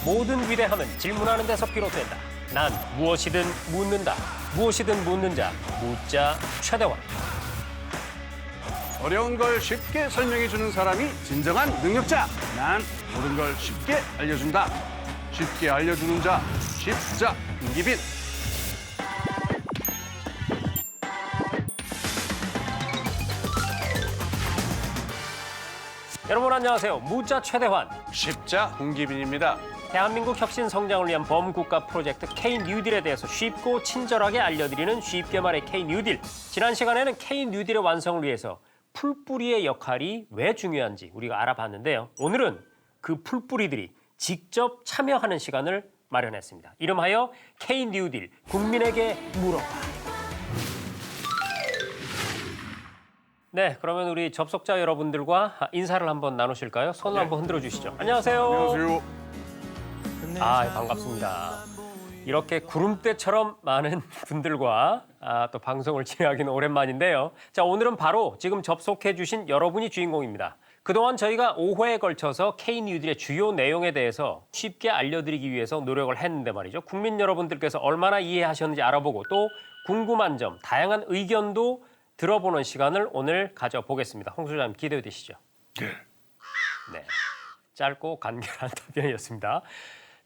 모든 위대함은 질문하는 데서 비롯된다. 난 무엇이든 묻는다. 무엇이든 묻는 자, 묻자 최대환. 어려운 걸 쉽게 설명해 주는 사람이 진정한 능력자. 난 모든 걸 쉽게 알려준다. 쉽게 알려주는 자, 쉽자 김기빈. 여러분 안녕하세요. 묻자 최대환. 쉽자 홍기빈입니다. 대한민국 혁신 성장을 위한 범국가 프로젝트 K-뉴딜에 대해서 쉽고 친절하게 알려드리는 쉽게 말해 K-뉴딜. 지난 시간에는 K-뉴딜의 완성을 위해서 풀뿌리의 역할이 왜 중요한지 우리가 알아봤는데요. 오늘은 그 풀뿌리들이 직접 참여하는 시간을 마련했습니다. 이름하여 K-뉴딜 국민에게 물어봐. 네, 그러면 우리 접속자 여러분들과 인사를 한번 나누실까요? 손을 한번 흔들어 주시죠. 안녕하세요. 안녕하세요. 반갑습니다. 이렇게 구름대처럼 많은 분들과 또 방송을 진행하기는 오랜만인데요. 자, 오늘은 바로 지금 접속해 주신 여러분이 주인공입니다. 그동안 저희가 5회에 걸쳐서 K-뉴딜의 주요 내용에 대해서 쉽게 알려드리기 위해서 노력을 했는데 말이죠. 국민 여러분들께서 얼마나 이해하셨는지 알아보고 또 궁금한 점, 다양한 의견도 들어보는 시간을 오늘 가져보겠습니다. 홍 소장님 기대되시죠? 네. 짧고 간결한 답변이었습니다.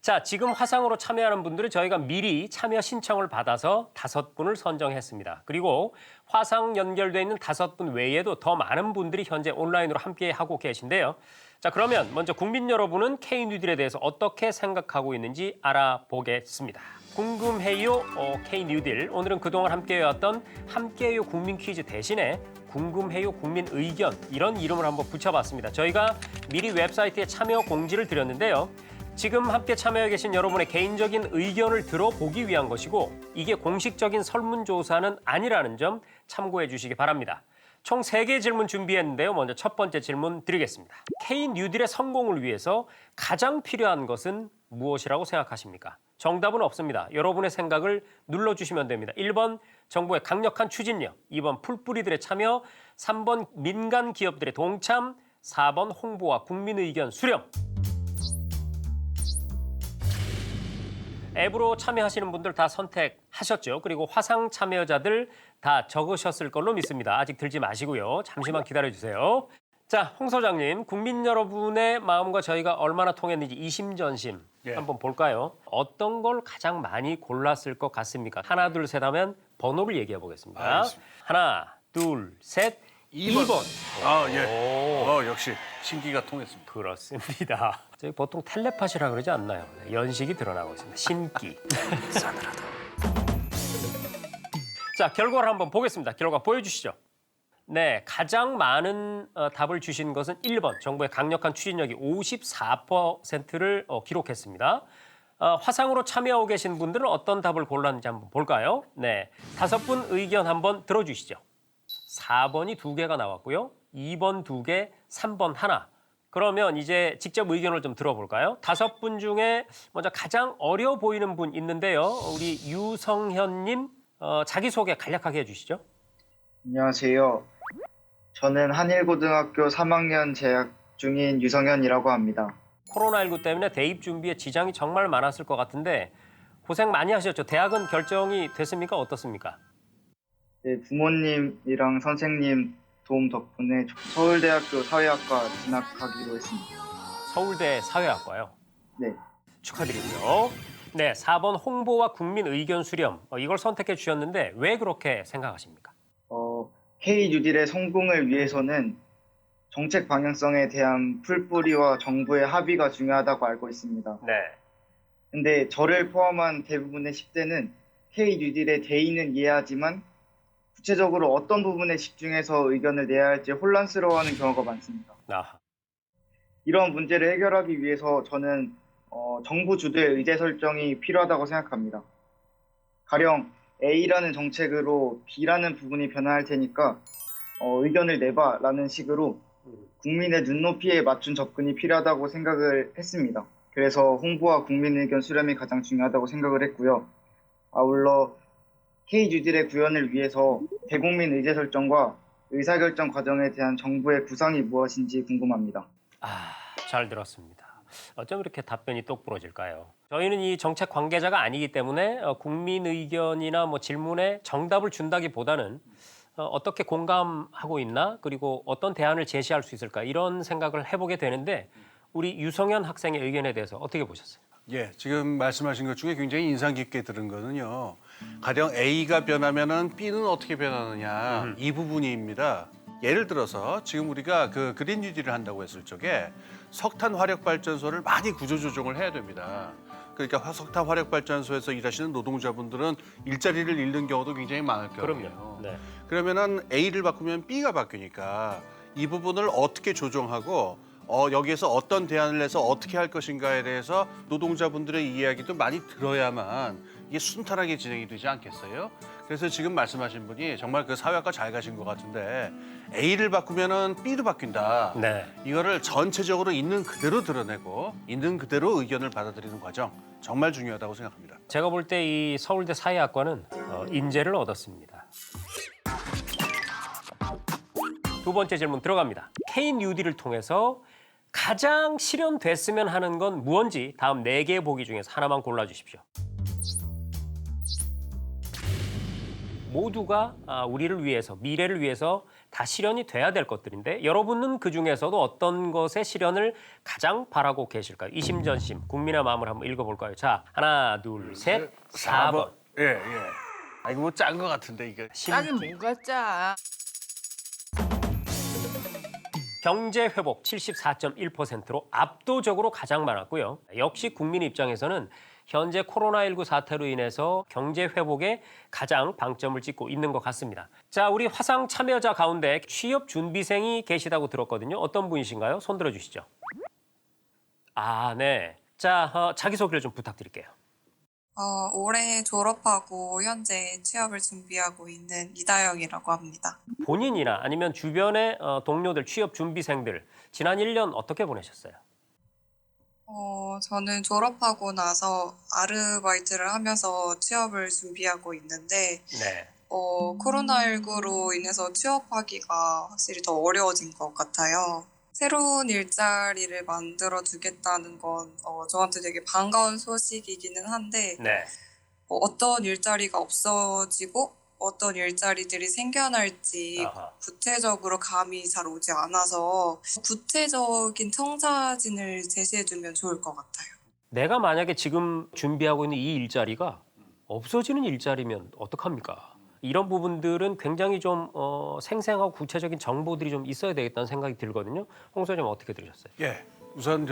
자, 지금 화상으로 참여하는 분들은 저희가 미리 참여 신청을 받아서 5분을 선정했습니다. 그리고 화상 연결돼 있는 5분 외에도 더 많은 분들이 현재 온라인으로 함께하고 계신데요. 자, 그러면 먼저 국민 여러분은 K-뉴딜에 대해서 어떻게 생각하고 있는지 알아보겠습니다. 궁금해요 K-뉴딜. 오늘은 그동안 함께해왔던 함께해요 국민 퀴즈 대신에 궁금해요 국민 의견 이런 이름을 한번 붙여봤습니다. 저희가 미리 웹사이트에 참여 공지를 드렸는데요. 지금 함께 참여해 계신 여러분의 개인적인 의견을 들어보기 위한 것이고 이게 공식적인 설문조사는 아니라는 점 참고해 주시기 바랍니다. 총 3개 질문 준비했는데요. 먼저 첫 번째 질문 드리겠습니다. K-뉴딜의 성공을 위해서 가장 필요한 것은 무엇이라고 생각하십니까? 정답은 없습니다. 여러분의 생각을 눌러주시면 됩니다. 1번 정부의 강력한 추진력, 2번 풀뿌리들의 참여, 3번 민간 기업들의 동참, 4번 홍보와 국민 의견 수렴. 앱으로 참여하시는 분들 다 선택하셨죠. 그리고 화상 참여자들 다 적으셨을 걸로 믿습니다. 아직 들지 마시고요. 잠시만 기다려주세요. 자, 홍 소장님, 국민 여러분의 마음과 저희가 얼마나 통했는지 이심전심 한번 볼까요? 어떤 걸 가장 많이 골랐을 것 같습니까? 하나, 둘, 셋 하면 번호를 얘기해 보겠습니다. 알겠습니다. 하나, 둘, 셋, 2번. 역시 신기가 통했습니다. 그렇습니다. 저희 보통 텔레파시라 그러지 않나요? 네, 연식이 드러나고 있습니다. 신기. 싸늘하다. 자, 결과를 한번 보겠습니다. 결과 보여주시죠. 네, 가장 많은 답을 주신 것은 1번. 정부의 강력한 추진력이 54%를 기록했습니다. 화상으로 참여하고 계신 분들은 어떤 답을 골랐는지 한번 볼까요? 네, 5분 의견 한번 들어주시죠. 4번이 2개가 나왔고요. 2번 2개, 3번 하나. 그러면 이제 직접 의견을 좀 들어볼까요? 5분 중에 먼저 가장 어려 보이는 분 있는데요. 우리 유성현님 자기소개 간략하게 해주시죠. 안녕하세요. 저는 한일고등학교 3학년 재학 중인 유성현이라고 합니다. 코로나19 때문에 대입 준비에 지장이 정말 많았을 것 같은데 고생 많이 하셨죠? 대학은 결정이 됐습니까? 어떻습니까? 네, 부모님이랑 선생님 도움 덕분에 서울대학교 사회학과 진학하기로 했습니다. 서울대 사회학과요. 네, 축하드리고요. 네, 4번 홍보와 국민 의견 수렴. 이걸 선택해 주셨는데 왜 그렇게 생각하십니까? K-뉴딜의 성공을 위해서는 정책 방향성에 대한 풀뿌리와 정부의 합의가 중요하다고 알고 있습니다. 네. 근데 저를 포함한 대부분의 10대는 K-뉴딜의 대의는 이해하지만 구체적으로 어떤 부분에 집중해서 의견을 내야 할지 혼란스러워하는 경우가 많습니다. 이런 문제를 해결하기 위해서 저는 정부 주도의 의제 설정이 필요하다고 생각합니다. 가령 A라는 정책으로 B라는 부분이 변화할 테니까 의견을 내봐라는 식으로 국민의 눈높이에 맞춘 접근이 필요하다고 생각을 했습니다. 그래서 홍보와 국민 의견 수렴이 가장 중요하다고 생각을 했고요. 아울러 K-뉴딜의 구현을 위해서 대국민 의제 설정과 의사결정 과정에 대한 정부의 구상이 무엇인지 궁금합니다. 잘 들었습니다. 어쩜 이렇게 답변이 똑부러질까요? 저희는 이 정책 관계자가 아니기 때문에 국민 의견이나 뭐 질문에 정답을 준다기보다는 어떻게 공감하고 있나 그리고 어떤 대안을 제시할 수 있을까 이런 생각을 해보게 되는데 우리 유성현 학생의 의견에 대해서 어떻게 보셨어요? 예, 지금 말씀하신 것 중에 굉장히 인상 깊게 들은 거는요. 가령 A가 변하면은 B는 어떻게 변하느냐 이 부분입니다. 예를 들어서 지금 우리가 그 그린 뉴딜을 한다고 했을 적에 석탄 화력 발전소를 많이 구조 조정을 해야 됩니다. 그러니까 석탄 화력 발전소에서 일하시는 노동자분들은 일자리를 잃는 경우도 굉장히 많을 거예요. 그럼요. 네. 그러면은 A를 바꾸면 B가 바뀌니까 이 부분을 어떻게 조정하고 여기에서 어떤 대안을 해서 어떻게 할 것인가에 대해서 노동자분들의 이야기도 많이 들어야만 이게 순탄하게 진행이 되지 않겠어요? 그래서 지금 말씀하신 분이 정말 그 사회학과 잘 가신 것 같은데 A를 바꾸면은 B도 바뀐다. 네. 이거를 전체적으로 있는 그대로 드러내고 있는 그대로 의견을 받아들이는 과정 정말 중요하다고 생각합니다. 제가 볼 때 이 서울대 사회학과는 인재를 얻었습니다. 두 번째 질문 들어갑니다. K 뉴딜을 통해서 가장 실현됐으면 하는 건 무언지 다음 4개의 보기 중에서 하나만 골라주십시오. 모두가 우리를 위해서, 미래를 위해서 다 실현이 돼야 될 것들인데 여러분은 그중에서도 어떤 것의 실현을 가장 바라고 계실까요? 이심전심, 국민의 마음을 한번 읽어볼까요? 자, 하나, 둘, 셋, 4번. 예, 예. 아, 이거 뭐 짠 것 같은데, 이게. 짜긴 뭐가 짜. 경제 회복 74.1%로 압도적으로 가장 많았고요. 역시 국민 입장에서는 현재 코로나19 사태로 인해서 경제 회복에 가장 방점을 찍고 있는 것 같습니다. 자, 우리 화상 참여자 가운데 취업 준비생이 계시다고 들었거든요. 어떤 분이신가요? 손 들어주시죠. 아, 네. 자, 자기소개를 좀 부탁드릴게요. 올해 졸업하고 현재 취업을 준비하고 있는 이다영이라고 합니다. 본인이나 아니면 주변의 동료들, 취업 준비생들 지난 1년 어떻게 보내셨어요? 저는 졸업하고 나서 아르바이트를 하면서 취업을 준비하고 있는데 네. 코로나19로 인해서 취업하기가 확실히 더 어려워진 것 같아요. 새로운 일자리를 만들어 주겠다는 건 저한테 되게 반가운 소식이기는 한데 네. 어떤 일자리가 없어지고 어떤 일자리들이 생겨날지 아하. 구체적으로 감이 잘 오지 않아서 구체적인 청사진을 제시해주면 좋을 것 같아요. 내가 만약에 지금 준비하고 있는 이 일자리가 없어지는 일자리면 어떡합니까? 이런 부분들은 굉장히 좀 생생하고 구체적인 정보들이 좀 있어야 되겠다는 생각이 들거든요. 홍 소장님 어떻게 들으셨어요? 예. 우선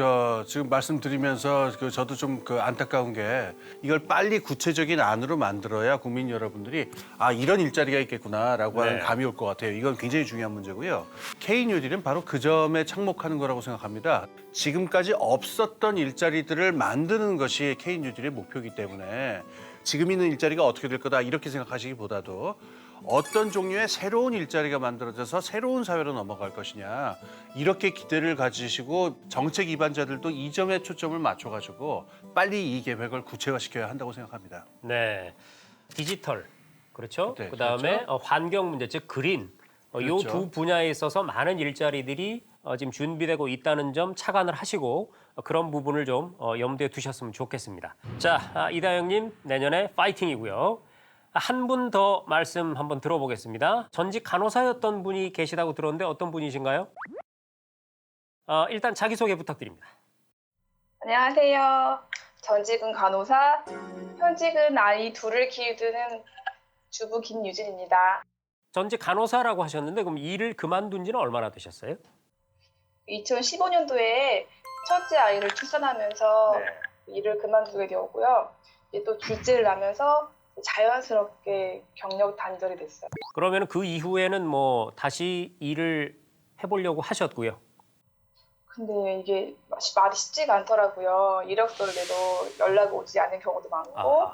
지금 말씀드리면서 저도 좀 안타까운 게 이걸 빨리 구체적인 안으로 만들어야 국민 여러분들이 이런 일자리가 있겠구나라고 하는 네. 감이 올 것 같아요. 이건 굉장히 중요한 문제고요. K 뉴딜은 바로 그 점에 착목하는 거라고 생각합니다. 지금까지 없었던 일자리들을 만드는 것이 K 뉴딜의 목표이기 때문에 지금 있는 일자리가 어떻게 될 거다 이렇게 생각하시기보다도 어떤 종류의 새로운 일자리가 만들어져서 새로운 사회로 넘어갈 것이냐 이렇게 기대를 가지시고 정책 위반자들도 이 점에 초점을 맞춰가지고 빨리 이 계획을 구체화시켜야 한다고 생각합니다. 네, 디지털 그렇죠. 네, 그다음에 그렇죠. 환경 문제 즉 그린 이 그렇죠. 두 분야에 있어서 많은 일자리들이 지금 준비되고 있다는 점 착안을 하시고 그런 부분을 좀 염두에 두셨으면 좋겠습니다. 자, 이다영님 내년에 파이팅이고요. 한 분 더 말씀 한번 들어보겠습니다. 전직 간호사였던 분이 계시다고 들었는데 어떤 분이신가요? 일단 자기소개 부탁드립니다. 안녕하세요. 전직은 간호사, 현직은 아이 둘을 키우는 주부 김유진입니다. 전직 간호사라고 하셨는데 그럼 일을 그만둔 지는 얼마나 되셨어요? 2015년도에 첫째 아이를 출산하면서 일을 그만두게 되었고요. 이제 또 둘째를 낳으면서 자연스럽게 경력 단절이 됐어요. 그러면 그 이후에는 뭐 다시 일을 해보려고 하셨고요. 근데 이게 말이 쉽지가 않더라고요. 이력서를 내도 연락이 오지 않는 경우도 많고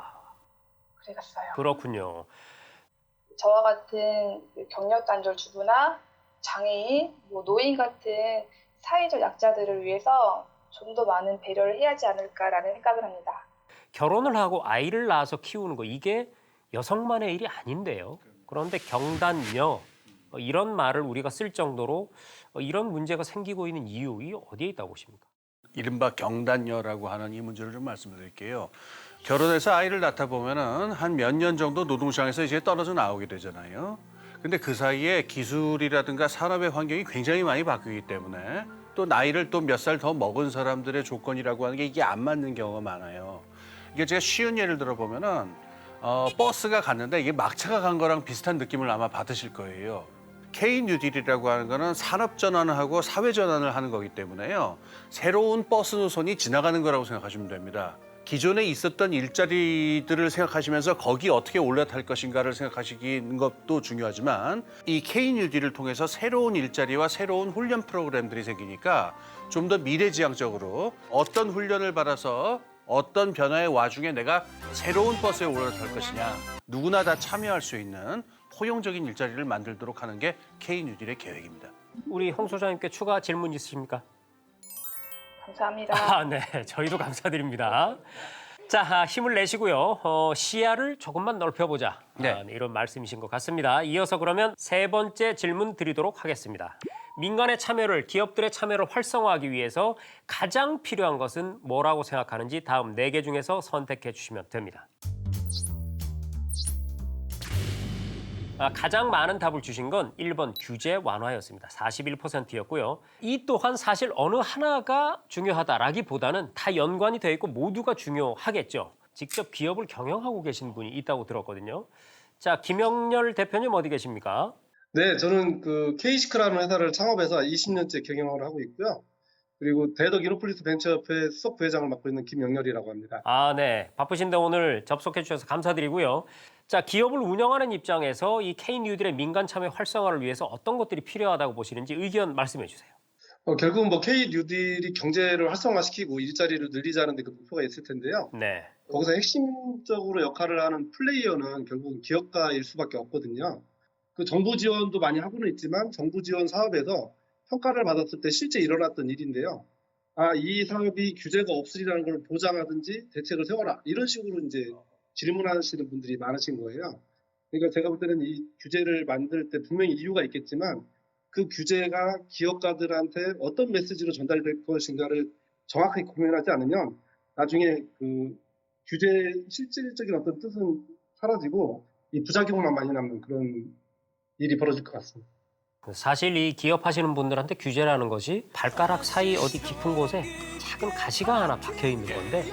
그래갔어요. 그렇군요. 저와 같은 경력 단절 주부나 장애인, 노인 같은 사회적 약자들을 위해서 좀 더 많은 배려를 해야 하지 않을까라는 생각을 합니다. 결혼을 하고 아이를 낳아서 키우는 거 이게 여성만의 일이 아닌데요. 그런데 경단녀 이런 말을 우리가 쓸 정도로 이런 문제가 생기고 있는 이유 이 어디에 있다고 보십니까? 이른바 경단녀라고 하는 이 문제를 좀 말씀드릴게요. 결혼해서 아이를 낳다 보면은 한 몇 년 정도 노동시장에서 이제 떨어져 나오게 되잖아요. 근데 그 사이에 기술이라든가 산업의 환경이 굉장히 많이 바뀌기 때문에 또 나이를 또 몇 살 더 먹은 사람들의 조건이라고 하는 게 이게 안 맞는 경우가 많아요. 이게 제가 쉬운 예를 들어보면은 버스가 갔는데 이게 막차가 간 거랑 비슷한 느낌을 아마 받으실 거예요. K-뉴딜이라고 하는 거는 산업 전환을 하고 사회 전환을 하는 거기 때문에요. 새로운 버스 노선이 지나가는 거라고 생각하시면 됩니다. 기존에 있었던 일자리들을 생각하시면서 거기 어떻게 올라탈 것인가를 생각하시는 것도 중요하지만 이 K-뉴딜을 통해서 새로운 일자리와 새로운 훈련 프로그램들이 생기니까 좀 더 미래지향적으로 어떤 훈련을 받아서 어떤 변화의 와중에 내가 새로운 버스에 올라탈 것이냐 누구나 다 참여할 수 있는 포용적인 일자리를 만들도록 하는 게 K-뉴딜의 계획입니다. 우리 홍 소장님께 추가 질문 있으십니까? 감사합니다. 네, 저희도 감사드립니다. 자, 힘을 내시고요. 시야를 조금만 넓혀보자. 네. 이런 말씀이신 것 같습니다. 이어서 그러면 세 번째 질문 드리도록 하겠습니다. 민간의 참여를, 기업들의 참여를 활성화하기 위해서 가장 필요한 것은 뭐라고 생각하는지 다음 4개 중에서 선택해 주시면 됩니다. 가장 많은 답을 주신 건 1번 규제 완화였습니다. 41%였고요. 이 또한 사실 어느 하나가 중요하다라기보다는 다 연관이 되어 있고 모두가 중요하겠죠. 직접 기업을 경영하고 계신 분이 있다고 들었거든요. 자, 김영렬 대표님 어디 계십니까? 네, 저는 그 K시크라는 회사를 창업해서 20년째 경영을 하고 있고요. 그리고 대덕 이노폴리스 벤처협회 수석 부회장을 맡고 있는 김영렬이라고 합니다. 네. 바쁘신데 오늘 접속해 주셔서 감사드리고요. 자, 기업을 운영하는 입장에서 이 K-뉴딜의 민간 참여 활성화를 위해서 어떤 것들이 필요하다고 보시는지 의견 말씀해 주세요. 결국은 뭐 K-뉴딜이 경제를 활성화시키고 일자리를 늘리자는 데 그 목표가 있을 텐데요. 네. 거기서 핵심적으로 역할을 하는 플레이어는 결국은 기업가일 수밖에 없거든요. 그 정부 지원도 많이 하고는 있지만 정부 지원 사업에서 평가를 받았을 때 실제 일어났던 일인데요. 이 사업이 규제가 없으리라는 걸 보장하든지 대책을 세워라. 이런 식으로 이제 질문하시는 분들이 많으신 거예요. 그러니까 제가 볼 때는 이 규제를 만들 때 분명히 이유가 있겠지만 그 규제가 기업가들한테 어떤 메시지로 전달될 것인가를 정확하게 고민하지 않으면 나중에 그 규제의 실질적인 어떤 뜻은 사라지고 이 부작용만 많이 남는 그런 일이 벌어질 것 같습니다. 사실 이 기업하시는 분들한테 규제라는 것이 발가락 사이 어디 깊은 곳에 작은 가시가 하나 박혀 있는 건데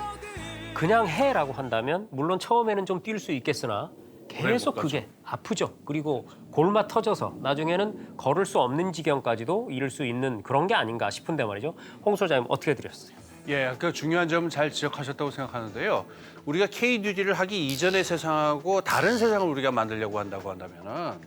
그냥 해라고 한다면 물론 처음에는 좀 뛸 수 있겠으나 계속 그게 아프죠. 그리고 골마 터져서 나중에는 걸을 수 없는 지경까지도 이를 수 있는 그런 게 아닌가 싶은데 말이죠. 홍 소장님 어떻게 들으셨어요? 예, 그 중요한 점은 잘 지적하셨다고 생각하는데요. 우리가 K-뉴딜을 하기 이전의 세상하고 다른 세상을 우리가 만들려고 한다고 한다면은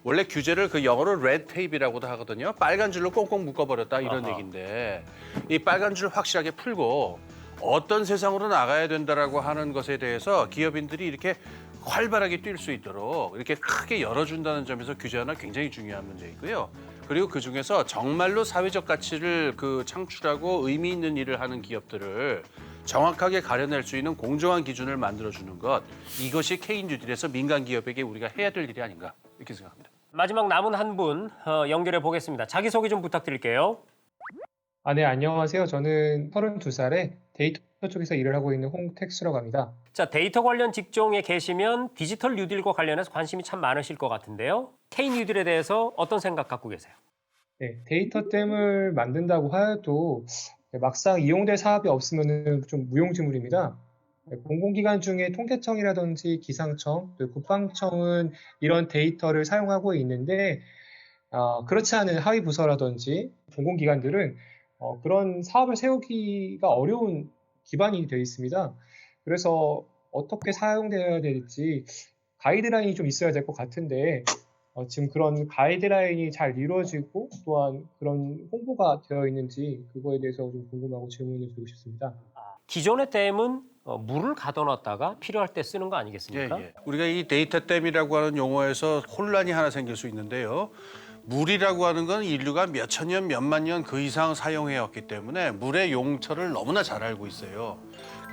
원래 규제를 그 영어로 레드 테이프라고도 하거든요. 빨간 줄로 꽁꽁 묶어버렸다 이런 얘기인데 이 빨간 줄 확실하게 풀고 어떤 세상으로 나가야 된다라고 하는 것에 대해서 기업인들이 이렇게 활발하게 뛸 수 있도록 이렇게 크게 열어준다는 점에서 규제하나 굉장히 중요한 문제이고요. 그리고 그 중에서 정말로 사회적 가치를 그 창출하고 의미 있는 일을 하는 기업들을 정확하게 가려낼 수 있는 공정한 기준을 만들어주는 것, 이것이 K-뉴딜에서 민간 기업에게 우리가 해야 될 일이 아닌가 이렇게 생각합니다. 마지막 남은 한 분 연결해 보겠습니다. 자기소개 좀 부탁드릴게요. 네, 안녕하세요. 저는 32살에 데이터 쪽에서 일을 하고 있는 홍택수라고 합니다. 자, 데이터 관련 직종에 계시면 디지털 뉴딜과 관련해서 관심이 참 많으실 것 같은데요. K-뉴딜에 대해서 어떤 생각 갖고 계세요? 네, 데이터댐을 만든다고 하여도 막상 이용될 사업이 없으면 좀 무용지물입니다. 공공기관 중에 통계청이라든지 기상청, 또 국방청은 이런 데이터를 사용하고 있는데 그렇지 않은 하위 부서라든지 공공기관들은 그런 사업을 세우기가 어려운 기반이 되어 있습니다. 그래서 어떻게 사용되어야 될지 가이드라인이 좀 있어야 될 것 같은데 지금 그런 가이드라인이 잘 이루어지고 또한 그런 홍보가 되어 있는지 그거에 대해서 좀 궁금하고 질문을 드리고 싶습니다. 기존의 댐은 물을 가둬놨다가 필요할 때 쓰는 거 아니겠습니까? 예. 우리가 이 데이터 댐이라고 하는 용어에서 혼란이 하나 생길 수 있는데요. 물이라고 하는 건 인류가 몇천 년, 몇만 년 그 이상 사용해왔기 때문에 물의 용처를 너무나 잘 알고 있어요.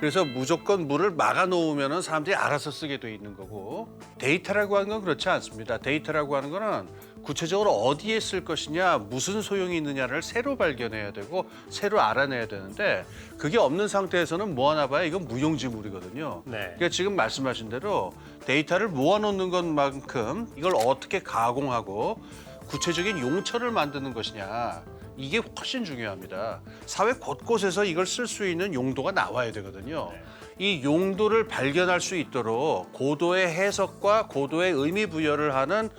그래서 무조건 물을 막아 놓으면은 사람들이 알아서 쓰게 돼 있는 거고 데이터라고 하는 건 그렇지 않습니다. 데이터라고 하는 거는 구체적으로 어디에 쓸 것이냐, 무슨 소용이 있느냐를 새로 발견해야 되고 새로 알아내야 되는데 그게 없는 상태에서는 모아놔봐야 이건 무용지물이거든요. 네. 그러니까 지금 말씀하신 대로 데이터를 모아놓는 것만큼 이걸 어떻게 가공하고 구체적인 용처를 만드는 것이냐 이게 훨씬 중요합니다. 사회 곳곳에서 이걸 쓸 수 있는 용도가 나와야 되거든요. 이 용도를 발견할 수 있도록 고도의 해석과 고도의 의미 부여를 하는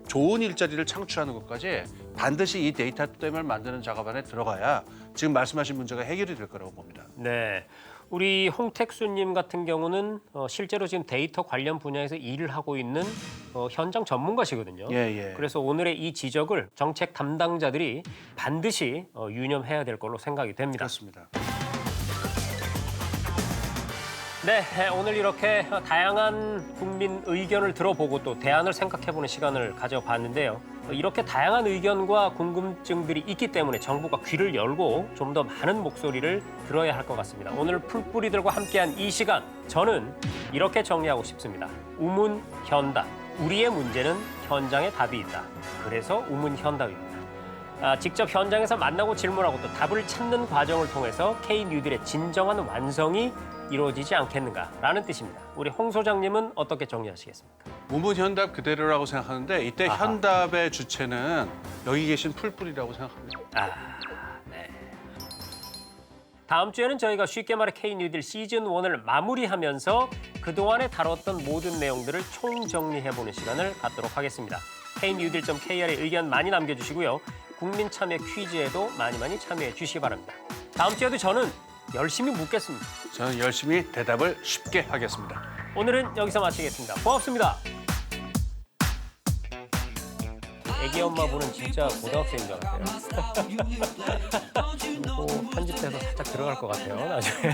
좋은 일자리를 창출하는 것까지 반드시 이 데이터 댐을 만드는 작업 안에 들어가야 지금 말씀하신 문제가 해결이 될 거라고 봅니다. 네. 우리 홍택수님 같은 경우는 실제로 지금 데이터 관련 분야에서 일을 하고 있는 현장 전문가시거든요. 예. 그래서 오늘의 이 지적을 정책 담당자들이 반드시 유념해야 될 걸로 생각이 됩니다. 그렇습니다. 네, 오늘 이렇게 다양한 국민 의견을 들어보고 또 대안을 생각해보는 시간을 가져봤는데요. 이렇게 다양한 의견과 궁금증들이 있기 때문에 정부가 귀를 열고 좀 더 많은 목소리를 들어야 할 것 같습니다. 오늘 풀뿌리들과 함께한 이 시간, 저는 이렇게 정리하고 싶습니다. 우문현답, 우리의 문제는 현장에 답이 있다. 그래서 우문현답입니다. 직접 현장에서 만나고 질문하고 또 답을 찾는 과정을 통해서 K뉴딜의 진정한 완성이 이루어지지 않겠는가라는 뜻입니다. 우리 홍 소장님은 어떻게 정리하시겠습니까? 우문현답 그대로라고 생각하는데 이때 아하. 현답의 주체는 여기 계신 풀뿌리라고 생각합니다. 네. 다음 주에는 저희가 쉽게 말해 K뉴딜 시즌 1을 마무리하면서 그동안에 다뤘던 모든 내용들을 총정리해보는 시간을 갖도록 하겠습니다. k뉴딜.kr에 의견 많이 남겨주시고요. 국민 참여 퀴즈에도 많이 참여해 주시기 바랍니다. 다음 주에도 저는 열심히 묻겠습니다. 저는 열심히 대답을 쉽게 하겠습니다. 오늘은 여기서 마치겠습니다. 고맙습니다. 애기 엄마 분은 진짜 고등학생인 줄 알았어요. 이거 편집돼서 살짝 들어갈 것 같아요, 나중에.